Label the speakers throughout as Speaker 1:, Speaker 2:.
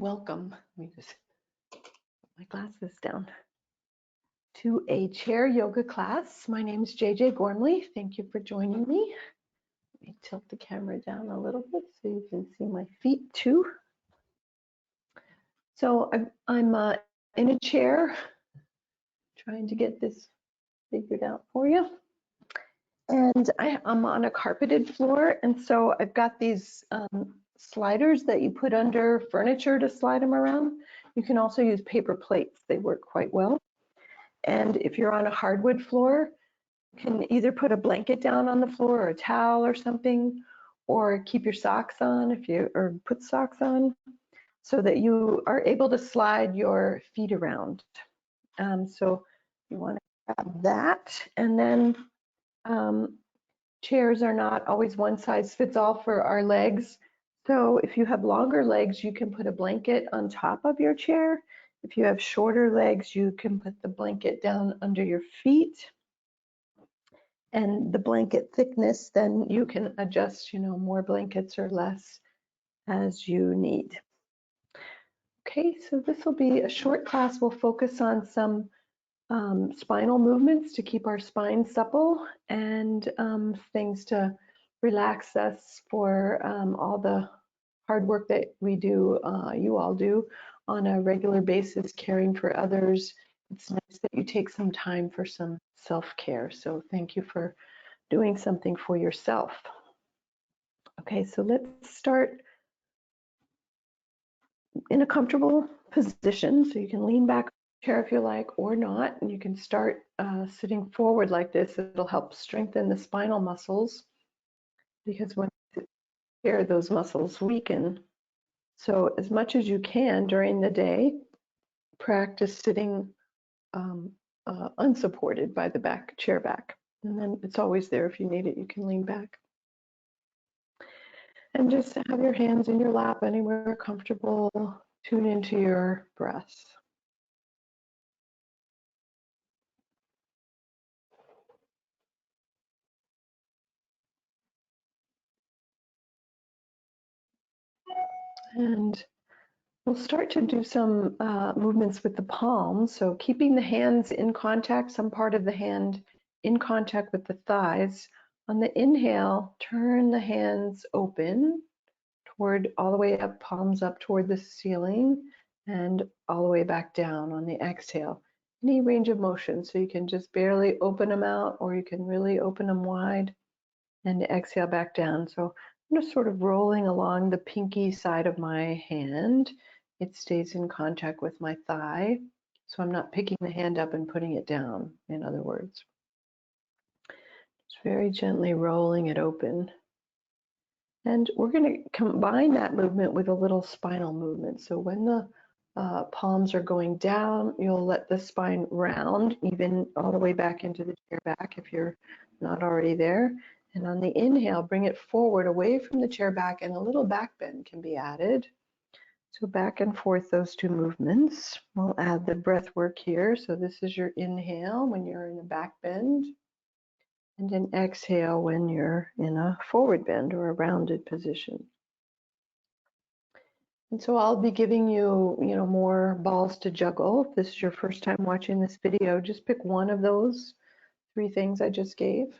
Speaker 1: welcome. Let me just put my glasses down. To a chair yoga class. My name is JJ Gormley. Thank you for joining me. Let me tilt the camera down a little bit so you can see my feet too. So I'm in a chair trying to get this figured out for you. And I'm on a carpeted floor, and so I've got these sliders that you put under furniture to slide them around. You can also use paper plates. They work quite well. And if you're on a hardwood floor, you can either put a blanket down on the floor or a towel or something, or keep your socks on or put socks on so that you are able to slide your feet around. So you want to grab that, and then chairs are not always one size fits all for our legs. So if you have longer legs, you can put a blanket on top of your chair. If you have shorter legs, you can put the blanket down under your feet. And the blanket thickness, then you can adjust, more blankets or less as you need. Okay, so this will be a short class. We'll focus on some spinal movements to keep our spine supple and things to relax us for all the hard work that we do, you all do on a regular basis, caring for others. It's nice that you take some time for some self-care. So thank you for doing something for yourself. Okay, so let's start in a comfortable position. So you can lean back chair if you like or not, and you can start sitting forward like this. It'll help strengthen the spinal muscles because when you chair, those muscles weaken. So as much as you can during the day, practice sitting unsupported by the chair back, and then it's always there if you need it. You can lean back and just have your hands in your lap anywhere comfortable. Tune into your breath. And we'll start to do some movements with the palms. So keeping the hands in contact, some part of the hand in contact with the thighs. On the inhale, turn the hands open toward all the way up, palms up toward the ceiling and all the way back down on the exhale. Any range of motion. So you can just barely open them out or you can really open them wide and exhale back down. So I'm just sort of rolling along the pinky side of my hand. It stays in contact with my thigh. So I'm not picking the hand up and putting it down, in other words. Just very gently rolling it open. And we're going to combine that movement with a little spinal movement. So when the palms are going down, you'll let the spine round, even all the way back into the chair back if you're not already there. And on the inhale, bring it forward away from the chair back, and a little back bend can be added. So back and forth, those two movements. We'll add the breath work here. So this is your inhale when you're in a back bend, and an exhale when you're in a forward bend or a rounded position. And so I'll be giving you, more balls to juggle. If this is your first time watching this video, just pick one of those 3 things I just gave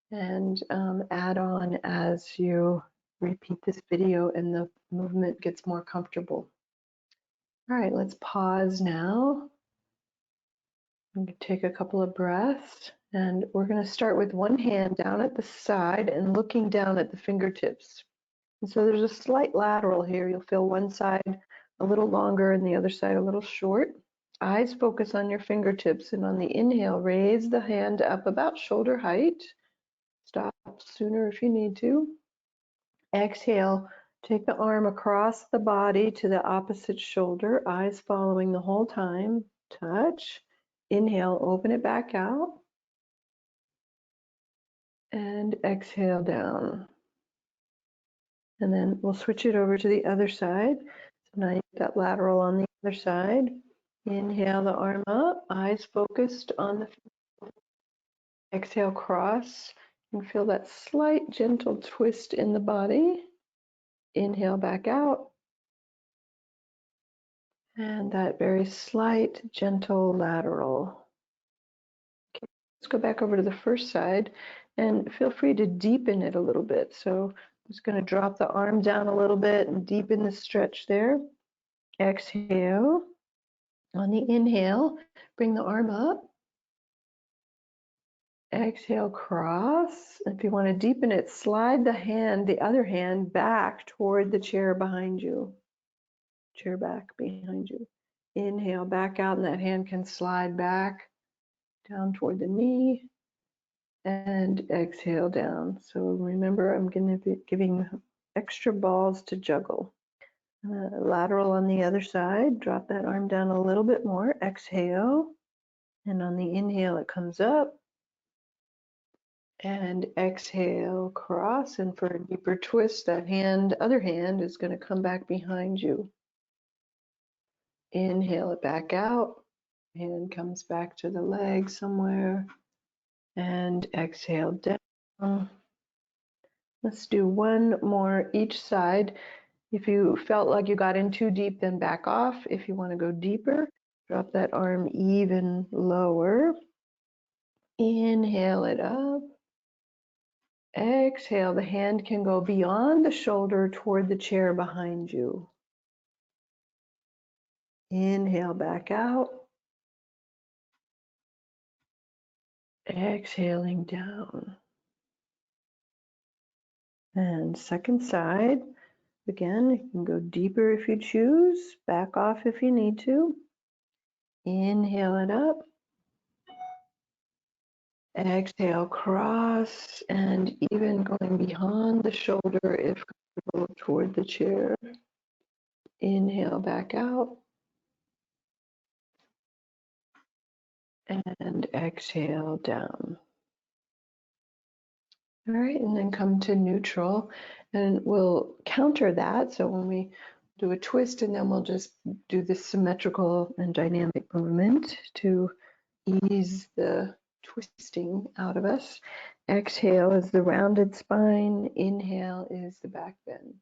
Speaker 1: and add on as you repeat this video and the movement gets more comfortable. All right, let's pause now. I'm going to take a couple of breaths, and we're going to start with one hand down at the side and looking down at the fingertips. And so there's a slight lateral here. You'll feel one side a little longer and the other side a little short. Eyes focus on your fingertips, and on the inhale, raise the hand up about shoulder height. Stop sooner if you need to. Exhale, take the arm across the body to the opposite shoulder, eyes following the whole time. Touch. Inhale, open it back out. And exhale down. And then we'll switch it over to the other side. So now you've got lateral on the other side. Inhale the arm up, eyes focused on the exhale, cross, and feel that slight gentle twist in the body. Inhale back out. And that very slight, gentle lateral. Okay, let's go back over to the first side and feel free to deepen it a little bit. So I'm just going to drop the arm down a little bit and deepen the stretch there. Exhale. On the inhale, bring the arm up. Exhale, cross. If you want to deepen it, slide the other hand back toward the chair behind you. Chair back behind you. Inhale, back out, and that hand can slide back down toward the knee. And exhale down. So remember, I'm going to be giving extra balls to juggle. Lateral on the other side. Drop that arm down a little bit more. Exhale. And on the inhale, it comes up. And exhale, cross, and for a deeper twist, that other hand is going to come back behind you. Inhale it back out, hand comes back to the leg somewhere, and exhale down. Let's do one more each side. If you felt like you got in too deep, then back off. If you want to go deeper, drop that arm even lower. Inhale it up. Exhale, the hand can go beyond the shoulder toward the chair behind you. Inhale back out. Exhaling down. And second side. Again, you can go deeper if you choose. Back off if you need to. Inhale it up. Exhale, cross, and even going beyond the shoulder if comfortable toward the chair. Inhale back out. And exhale down. All right, and then come to neutral, and we'll counter that. So when we do a twist, and then we'll just do this symmetrical and dynamic movement to ease the twisting out of us. Exhale is the rounded spine. Inhale is the back bend.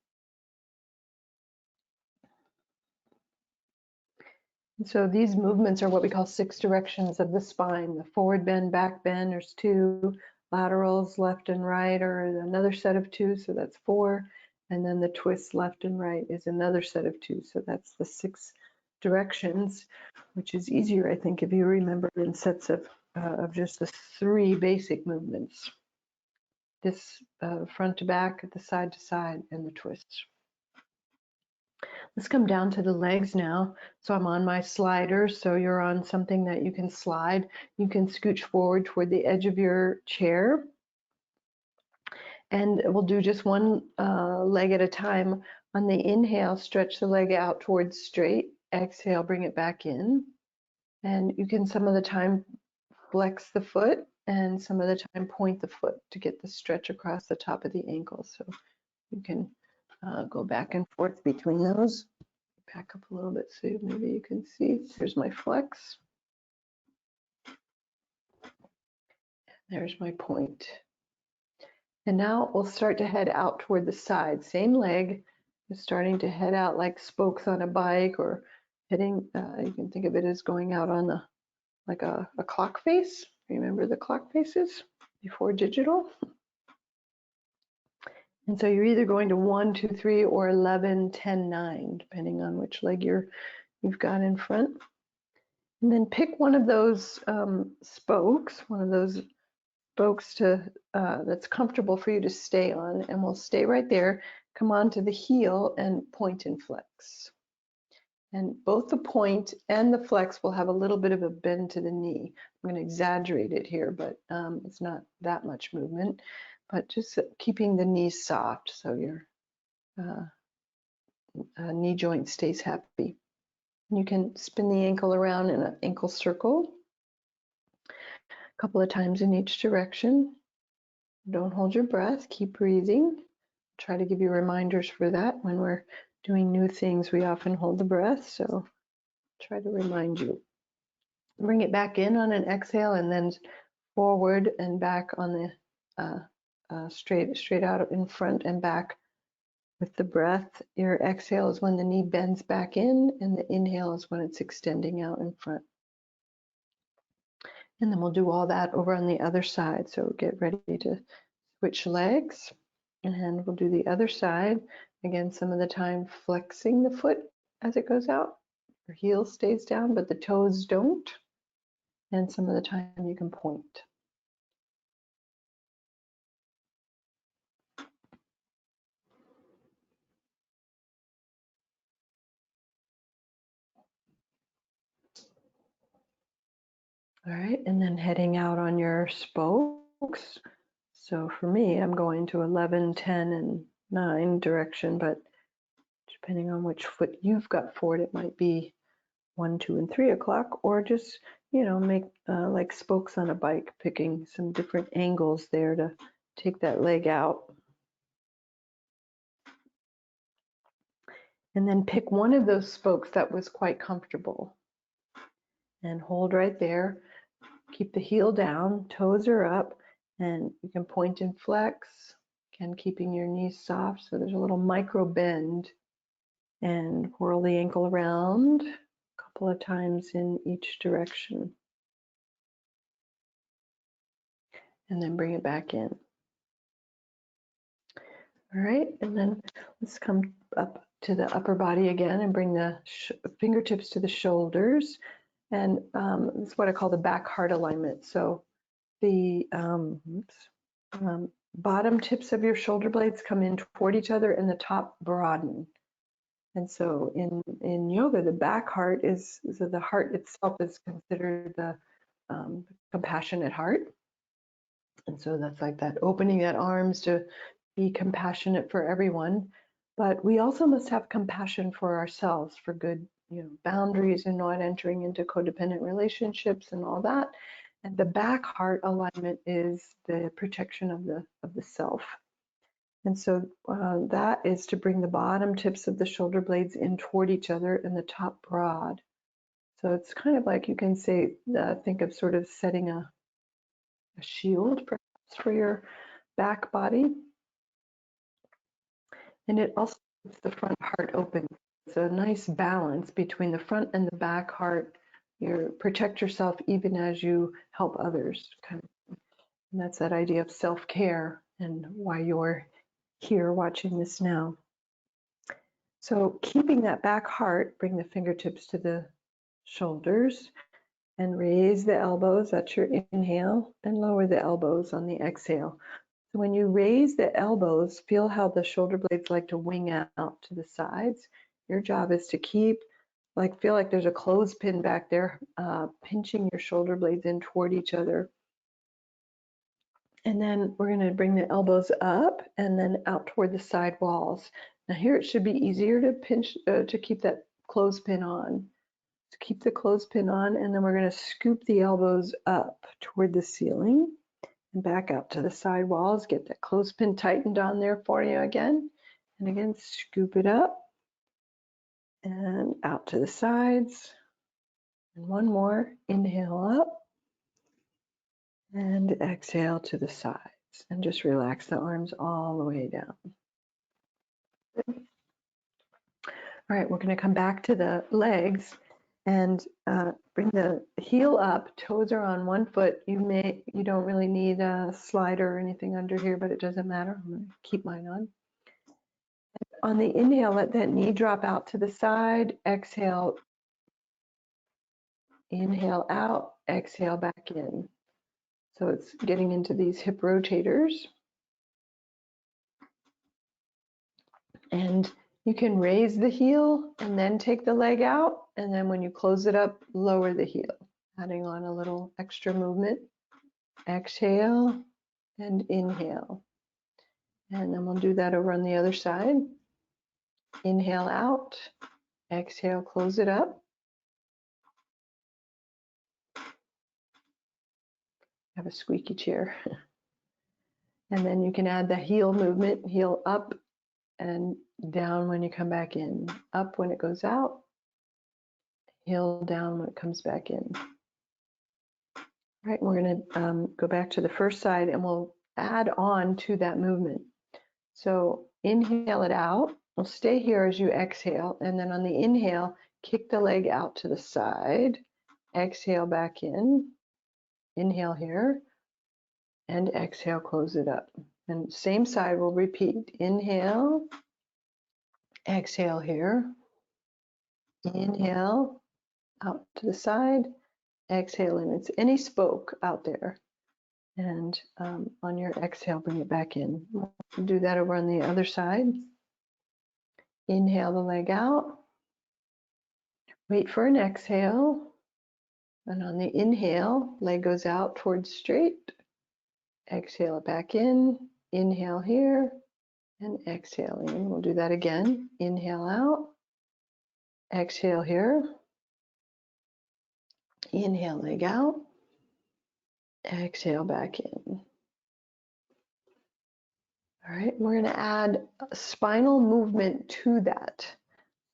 Speaker 1: And so these movements are what we call 6 directions of the spine. The forward bend, back bend, there's 2. Laterals, left and right, are another set of 2, so that's 4. And then the twist left and right is another set of 2, so that's the 6 directions, which is easier, I think, if you remember in sets of just the 3 basic movements. This front to back, the side to side, and the twist. Let's come down to the legs now. So I'm on my slider, so you're on something that you can slide. You can scooch forward toward the edge of your chair. And we'll do just one leg at a time. On the inhale, stretch the leg out towards straight. Exhale, bring it back in. And you can some of the time flex the foot and some of the time point the foot to get the stretch across the top of the ankle. So you can go back and forth between those. Back up a little bit so maybe you can see. Here's my flex. There's my point. And now we'll start to head out toward the side. Same leg is starting to head out like spokes on a bike, or heading, you can think of it as going out on like a clock face. Remember the clock faces before digital? And so you're either going to 1, 2, 3, or 11, 10, 9, depending on which leg you've got in front. And then pick one of those spokes, that's comfortable for you to stay on, and we'll stay right there. Come onto the heel and point and flex. And both the point and the flex will have a little bit of a bend to the knee. I'm going to exaggerate it here, but it's not that much movement. But just keeping the knees soft so your knee joint stays happy. You can spin the ankle around in an ankle circle a couple of times in each direction. Don't hold your breath, keep breathing. Try to give you reminders for that. When we're doing new things, we often hold the breath, so try to remind you. Bring it back in on an exhale, and then forward and back on the straight out in front and back with the breath. Your exhale is when the knee bends back in, and the inhale is when it's extending out in front. And then we'll do all that over on the other side. So get ready to switch legs, and we'll do the other side. Again, some of the time flexing the foot as it goes out. Your heel stays down, but the toes don't. And some of the time you can point. All right, and then heading out on your spokes. So for me, I'm going to 11, 10, and 9 direction, but depending on which foot you've got forward, it might be 1, 2, and 3 o'clock, or just, make like spokes on a bike, picking some different angles there to take that leg out. And then pick one of those spokes that was quite comfortable and hold right there. Keep the heel down, toes are up, and you can point and flex, again, keeping your knees soft. So there's a little micro bend, and whirl the ankle around a couple of times in each direction. And then bring it back in. All right, and then let's come up to the upper body again and bring the fingertips to the shoulders. And this is what I call the back heart alignment. So the bottom tips of your shoulder blades come in toward each other and the top broaden. And so in yoga, the back heart is, so the heart itself is considered the compassionate heart. And so that's like that opening that arms to be compassionate for everyone. But we also must have compassion for ourselves, for good, boundaries and not entering into codependent relationships and all that. And the back heart alignment is the protection of the self. And so that is to bring the bottom tips of the shoulder blades in toward each other and the top broad. So it's kind of like, you can say, think of sort of setting a shield perhaps for your back body. And it also keeps the front heart open. It's a nice balance between the front and the back heart. You protect yourself even as you help others. And that's that idea of self-care and why you're here watching this now. So keeping that back heart, bring the fingertips to the shoulders and raise the elbows. That's your inhale, and lower the elbows on the exhale. So when you raise the elbows, feel how the shoulder blades like to wing out to the sides. Your job is to keep, feel like there's a clothespin back there, pinching your shoulder blades in toward each other. And then we're going to bring the elbows up and then out toward the side walls. Now here it should be easier to pinch, to keep that clothespin on. So keep the clothespin on, and then we're going to scoop the elbows up toward the ceiling and back out to the side walls. Get that clothespin tightened on there for you again. And again, scoop it up and out to the sides. And one more, inhale up and exhale to the sides. And just relax the arms all the way down. All right, we're going to come back to the legs and bring the heel up. Toes are on one foot. You don't really need a slider or anything under here, but it doesn't matter. I'm going to keep mine on. On the inhale, let that knee drop out to the side. Exhale, inhale out, exhale back in. So it's getting into these hip rotators. And you can raise the heel and then take the leg out. And then when you close it up, lower the heel, adding on a little extra movement. Exhale and inhale. And then we'll do that over on the other side. Inhale out, exhale, close it up. I have a squeaky chair. And then you can add the heel movement, heel up and down when you come back in. Up when it goes out, heel down when it comes back in. All right, we're going to go back to the first side and we'll add on to that movement. So Inhale it out. We'll stay here as you exhale. And then on the inhale, kick the leg out to the side. Exhale back in. Inhale here. And exhale, close it up. And same side, we'll repeat. Inhale. Exhale here. Inhale out to the side. Exhale in. It's any spoke out there. And on your exhale, bring it back in. We'll do that over on the other side. Inhale the leg out. Wait for an exhale. And on the inhale, leg goes out towards straight. Exhale it back in. Inhale here. And exhale in. We'll do that again. Inhale out. Exhale here. Inhale, leg out. Exhale back in. All right, we're going to add a spinal movement to that.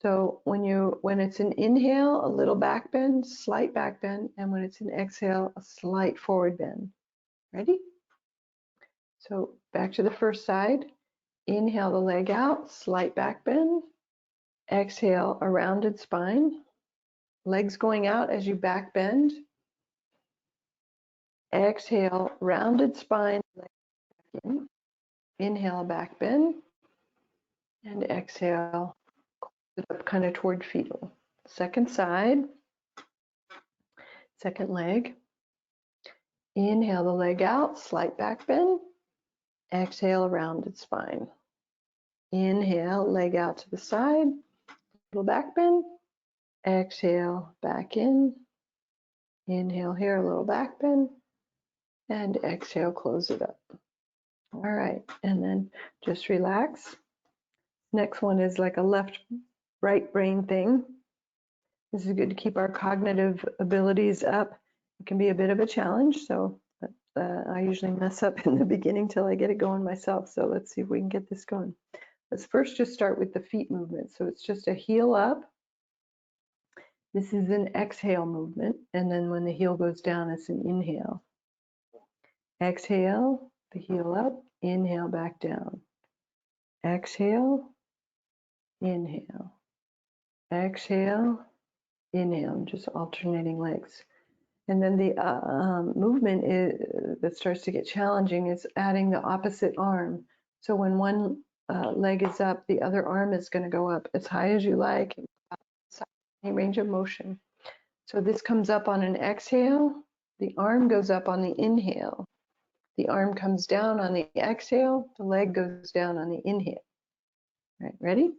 Speaker 1: So when it's an inhale, a little back bend, slight back bend, and when it's an exhale, a slight forward bend. Ready? So back to the first side. Inhale the leg out, slight back bend. Exhale, a rounded spine. Legs going out as you back bend. Exhale, rounded spine. Leg back in. Inhale, back bend. And exhale, close it up kind of toward fetal. Second side. Second leg. Inhale the leg out, slight back bend. Exhale, rounded spine. Inhale, leg out to the side, little back bend. Exhale, back in. Inhale here, a little back bend. And exhale, close it up. All right, and then just relax. Next one is like a left-right brain thing. This is good to keep our cognitive abilities up. It can be a bit of a challenge, so I usually mess up in the beginning till I get it going myself. So let's see if we can get this going. Let's first just start with the feet movement. So it's just a heel up. This is an exhale movement. And then when the heel goes down, it's an inhale. Exhale, the heel up, inhale back down. Exhale, inhale. Exhale, inhale, just alternating legs. And then the movement that starts to get challenging is adding the opposite arm. So when one leg is up, the other arm is going to go up as high as you like, any range of motion. So this comes up on an exhale. The arm goes up on the inhale. The arm comes down on the exhale. The leg goes down on the inhale. All right, ready?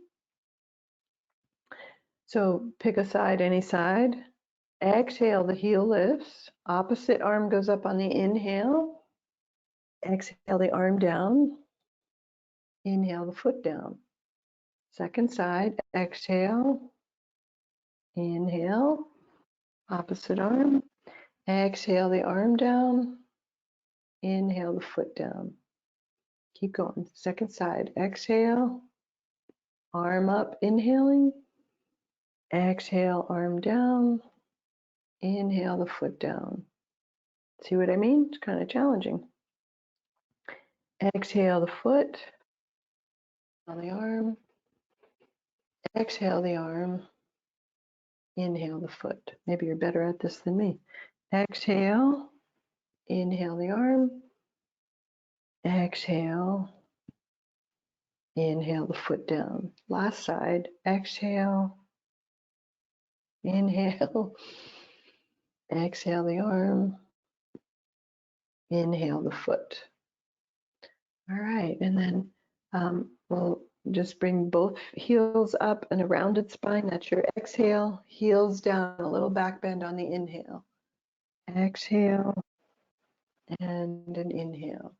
Speaker 1: So pick a side, any side. Exhale, the heel lifts. Opposite arm goes up on the inhale. Exhale, the arm down. Inhale, the foot down. Second side, exhale. Inhale, opposite arm. Exhale, the arm down. Inhale, the foot down. Keep going. Second side, exhale. Arm up, inhaling. Exhale, arm down. Inhale, the foot down. See what I mean? It's kind of challenging. Exhale the foot on the arm. Exhale the arm. Inhale the foot. Maybe you're better at this than me. Exhale. Inhale the arm. Exhale. Inhale the foot down. Last side. Exhale. Inhale. Exhale the arm. Inhale the foot. All right, and then we'll just bring both heels up and a rounded spine. That's your exhale. Heels down, a little back bend on the inhale. Exhale and an inhale.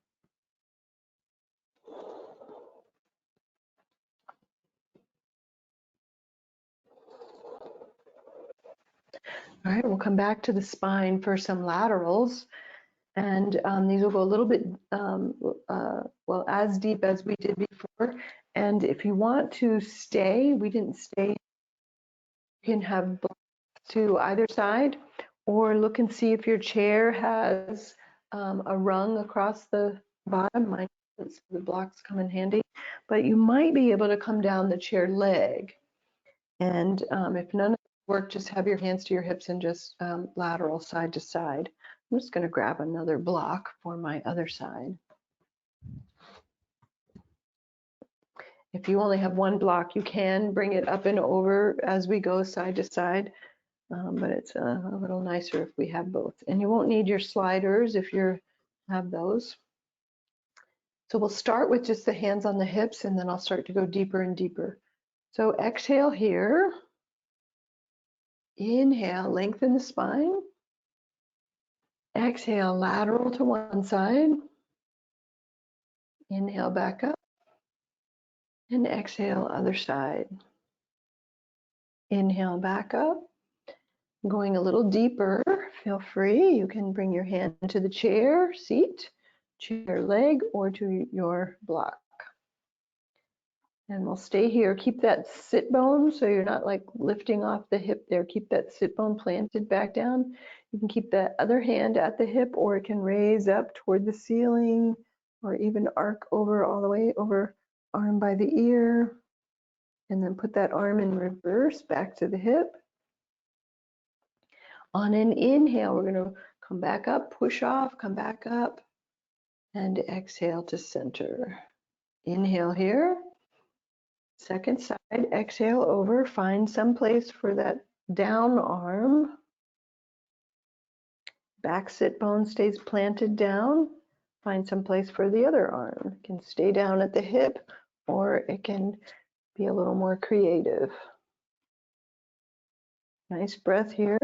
Speaker 1: All right, we'll come back to the spine for some laterals. And these will go a little bit, well, as deep as we did before. And if you want to stay, we didn't stay, you can have both to either side, or look and see if your chair has a rung across the bottom. Mine The blocks come in handy, but you might be able to come down the chair leg. And if none of it work, just have your hands to your hips and just lateral side to side. I'm just going to grab another block for my other side. If you only have one block, you can bring it up and over as we go side to side, but it's a little nicer if we have both. And you won't need your sliders if you have those. So we'll start with just the hands on the hips, and then I'll start to go deeper and deeper. So exhale here. Inhale, lengthen the spine. Exhale, lateral to one side. Inhale, back up. And exhale, other side. Inhale, back up. Going a little deeper, feel free. You can bring your hand to the chair, seat, chair leg, or to your block. And we'll stay here. Keep that sit bone so you're not like lifting off the hip there. Keep that sit bone planted back down. You can keep that other hand at the hip, or it can raise up toward the ceiling, or even arc over all the way over, arm by the ear. And then put that arm in reverse back to the hip. On an inhale, we're going to come back up, push off, come back up, and exhale to center. Inhale here. Second side, exhale over, find some place for that down arm. Back sit bone stays planted down. Find some place for the other arm. It can stay down at the hip, or it can be a little more creative. Nice breath here.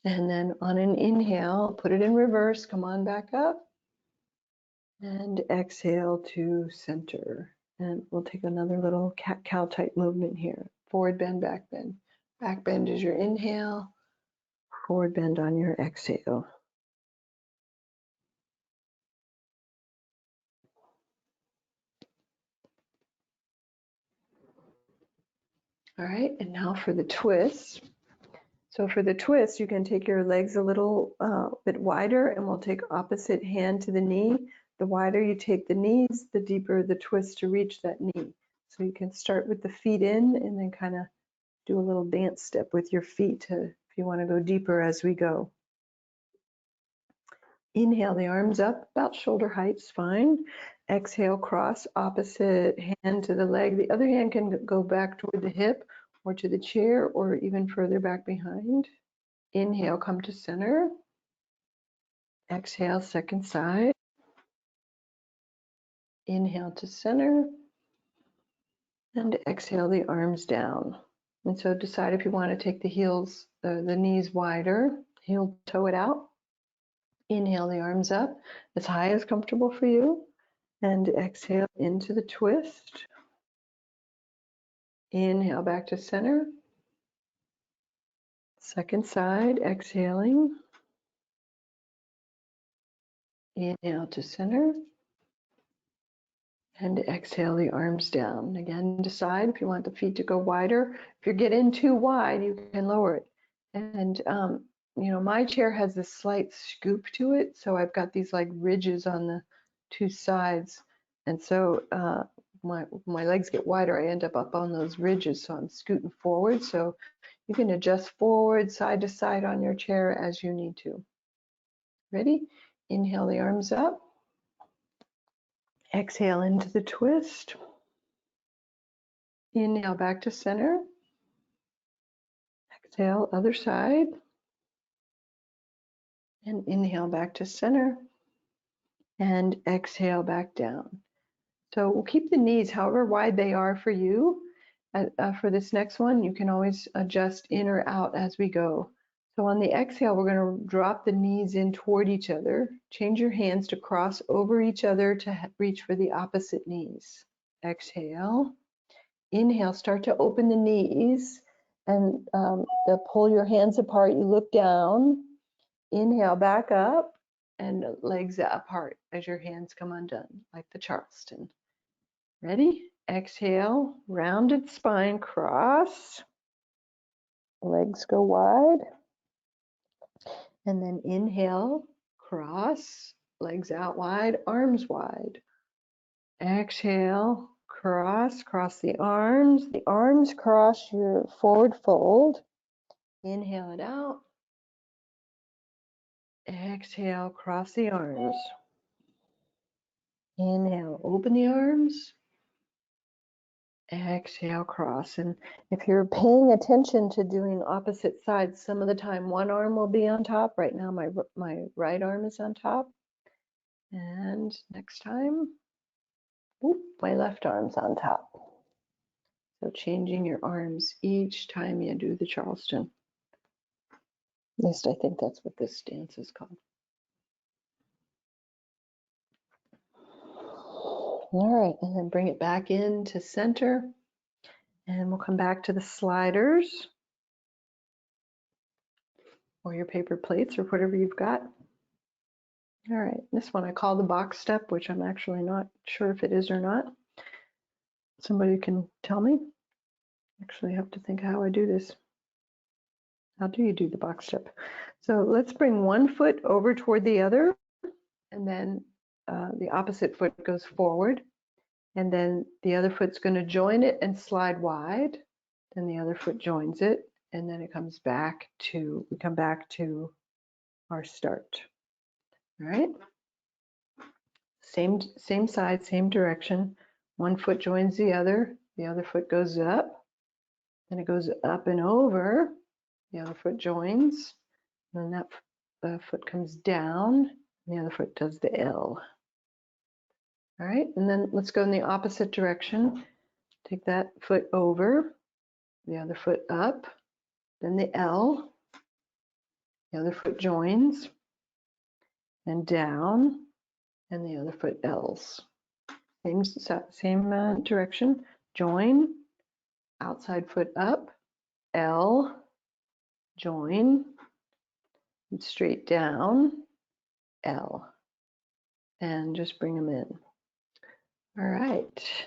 Speaker 1: And then on an inhale, put it in reverse, come on back up. And exhale to center. And we'll take another little cat-cow type movement here. Forward bend, back bend. Back bend is your inhale. Forward bend on your exhale. All right, and now for the twist. So for the twist, you can take your legs a little bit wider, and we'll take opposite hand to the knee. The wider you take the knees, the deeper the twist to reach that knee. So you can start with the feet in and then kind of do a little dance step with your feet if you want to go deeper as we go. Inhale the arms up, about shoulder height's fine. Exhale, cross opposite hand to the leg. The other hand can go back toward the hip or to the chair or even further back behind. Inhale, come to center. Exhale, second side. Inhale to center. And exhale the arms down. And so decide if you want to take the heels, the knees wider, heel toe it out. Inhale the arms up as high as comfortable for you. And exhale into the twist. Inhale back to center. Second side, exhaling. Inhale to center. And exhale the arms down. Again, decide if you want the feet to go wider. If you're getting too wide, you can lower it. And, you know, my chair has this slight scoop to it. So I've got these like ridges on the two sides. And so my legs get wider, I end up on those ridges. So I'm scooting forward. So you can adjust forward, side to side on your chair as you need to. Ready? Inhale the arms up. Exhale into the twist. Inhale back to center. Exhale, other side. And inhale back to center. And exhale back down. So we'll keep the knees however wide they are for you. For this next one, you can always adjust in or out as we go. So on the exhale, we're going to drop the knees in toward each other. Change your hands to cross over each other to reach for the opposite knees. Exhale. Inhale, start to open the knees and pull your hands apart. You look down. Inhale, back up and legs apart as your hands come undone, like the Charleston. Ready? Exhale, rounded spine, cross. Legs go wide. And then inhale, cross, legs out wide, arms wide. Exhale, cross the arms cross your forward fold. Inhale it out. Exhale, cross the arms. Inhale, open the arms. Exhale, cross. And if you're paying attention to doing opposite sides, some of the time one arm will be on top. Right now my right arm is on top. And next time, my left arm's on top. So changing your arms each time you do the Charleston. At least I think that's what this dance is called. All right, and then bring it back into center. And we'll come back to the sliders or your paper plates or whatever you've got. All right, this one I call the box step, which I'm actually not sure if it is or not. Somebody can tell me. Actually, I have to think how I do this. How do you do the box step? So let's bring one foot over toward the other, and then the opposite foot goes forward, and then the other foot's going to join it and slide wide. Then the other foot joins it, and then it comes back to, we come back to our start. All right. Same side, same direction. One foot joins the other foot goes up, then it goes up and over, the other foot joins, and then that foot comes down, and the other foot does the L. All right, and then let's go in the opposite direction. Take that foot over, the other foot up, then the L, the other foot joins, and down, and the other foot L's. Same direction, join, outside foot up, L, join, straight down, L, and just bring them in. All right,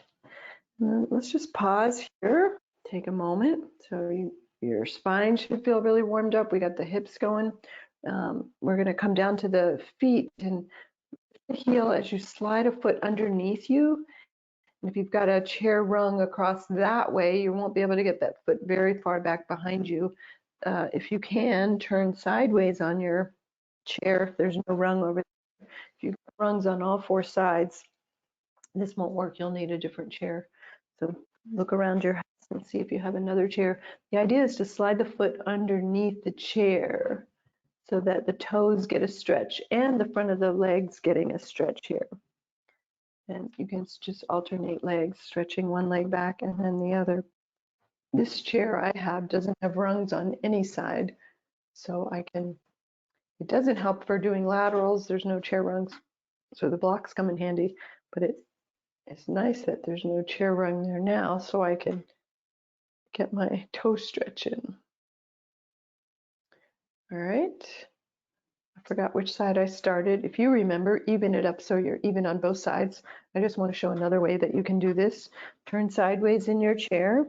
Speaker 1: let's just pause here, take a moment. So your spine should feel really warmed up. We got the hips going. We're going to come down to the feet and the heel as you slide a foot underneath you. And if you've got a chair rung across that way, you won't be able to get that foot very far back behind you. If you can, turn sideways on your chair if there's no rung over there. If you've got rungs on all four sides, this won't work. You'll need a different chair. So look around your house and see if you have another chair. The idea is to slide the foot underneath the chair so that the toes get a stretch and the front of the legs getting a stretch here. And you can just alternate legs, stretching one leg back and then the other. This chair I have doesn't have rungs on any side, so it doesn't help for doing laterals. There's no chair rungs, so the blocks come in handy, but it's nice that there's no chair rung there now, so I can get my toe stretch in. All right. I forgot which side I started. If you remember, even it up so you're even on both sides. I just want to show another way that you can do this. Turn sideways in your chair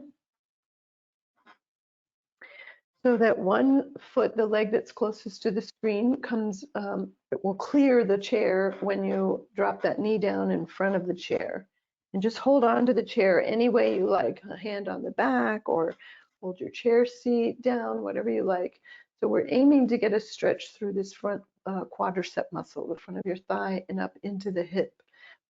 Speaker 1: so that one foot, the leg that's closest to the screen, it will clear the chair when you drop that knee down in front of the chair. And just hold on to the chair any way you like, a hand on the back or hold your chair seat down, whatever you like. So we're aiming to get a stretch through this front quadricep muscle, the front of your thigh and up into the hip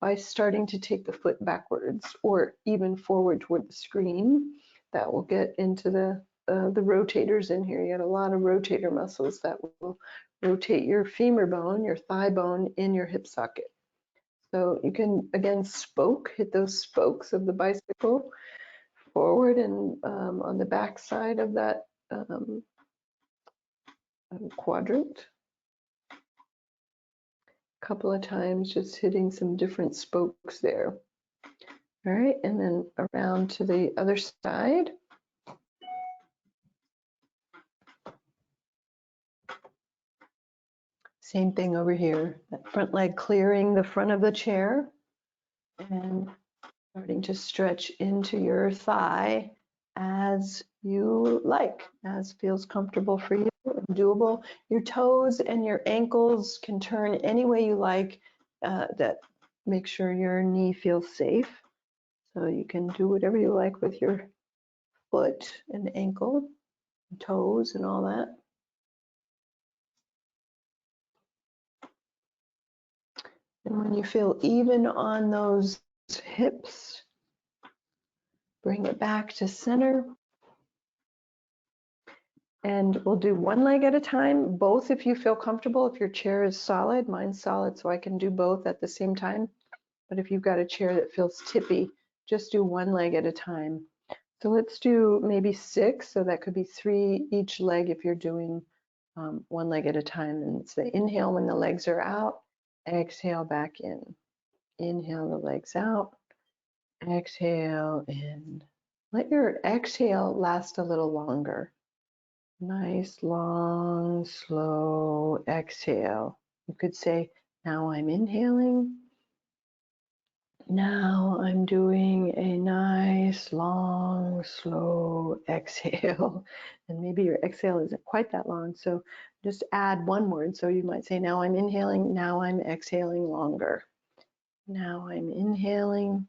Speaker 1: by starting to take the foot backwards or even forward toward the screen. That will get into the rotators in here. You got a lot of rotator muscles that will rotate your femur bone, your thigh bone in your hip socket. So you can, again, hit those spokes of the bicycle forward and on the back side of that quadrant. A couple of times, just hitting some different spokes there. All right, and then around to the other side. Same thing over here, that front leg clearing the front of the chair and starting to stretch into your thigh as you like, as feels comfortable for you and doable. Your toes and your ankles can turn any way you like. That make sure your knee feels safe. So you can do whatever you like with your foot and ankle, and toes and all that. And when you feel even on those hips, bring it back to center. And we'll do one leg at a time, both if you feel comfortable. If your chair is solid, mine's solid, so I can do both at the same time. But if you've got a chair that feels tippy, just do one leg at a time. So let's do maybe 6, so that could be 3 each leg if you're doing one leg at a time. And it's the inhale when the legs are out, exhale back in. Inhale the legs out, exhale in. Let your exhale last a little longer. Nice, long, slow exhale. You could say, now I'm inhaling. Now I'm doing a nice, long, slow exhale. And maybe your exhale isn't quite that long, so just add one word. So you might say, now I'm inhaling, now I'm exhaling longer. Now I'm inhaling,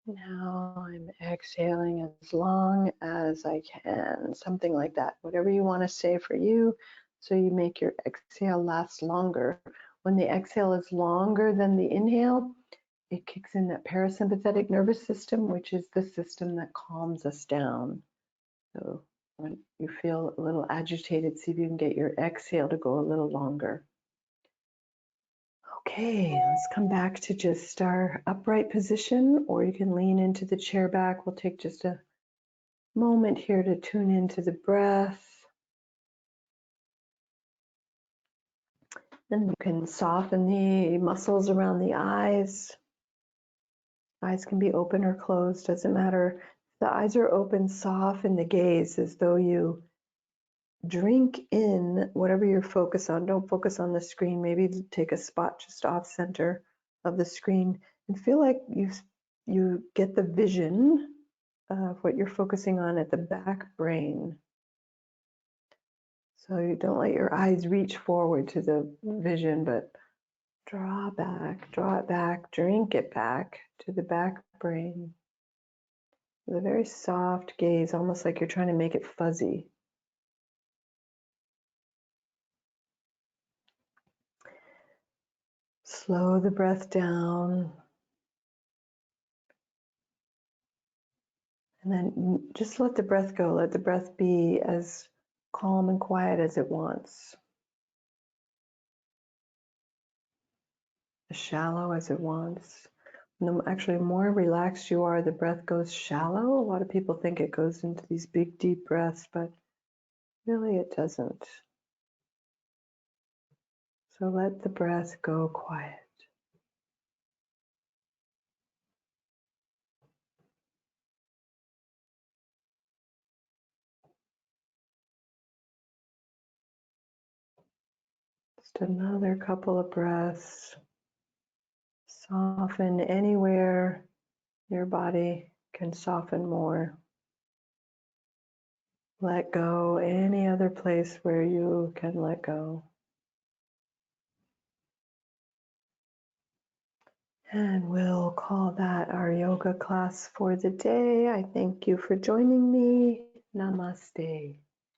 Speaker 1: now I'm exhaling as long as I can, something like that. Whatever you want to say for you, so you make your exhale last longer. When the exhale is longer than the inhale, it kicks in that parasympathetic nervous system, which is the system that calms us down. So when you feel a little agitated, see if you can get your exhale to go a little longer. Okay, let's come back to just our upright position, or you can lean into the chair back. We'll take just a moment here to tune into the breath. Then you can soften the muscles around the eyes. Eyes can be open or closed, doesn't matter. If the eyes are open, soften the gaze as though you drink in whatever you're focused on. Don't focus on the screen. Maybe take a spot just off center of the screen and feel like you get the vision of what you're focusing on at the back brain. So you don't let your eyes reach forward to the vision, but draw it back, drink it back to the back brain with a very soft gaze, almost like you're trying to make it fuzzy. Slow the breath down. And then just let the breath go. Let the breath be as calm and quiet as it wants, as shallow as it wants. And actually, the more relaxed you are, the breath goes shallow. A lot of people think it goes into these big, deep breaths, but really it doesn't. So let the breath go quiet. Just another couple of breaths. Soften anywhere your body can soften more. Let go any other place where you can let go. And we'll call that our yoga class for the day. I thank you for joining me. Namaste.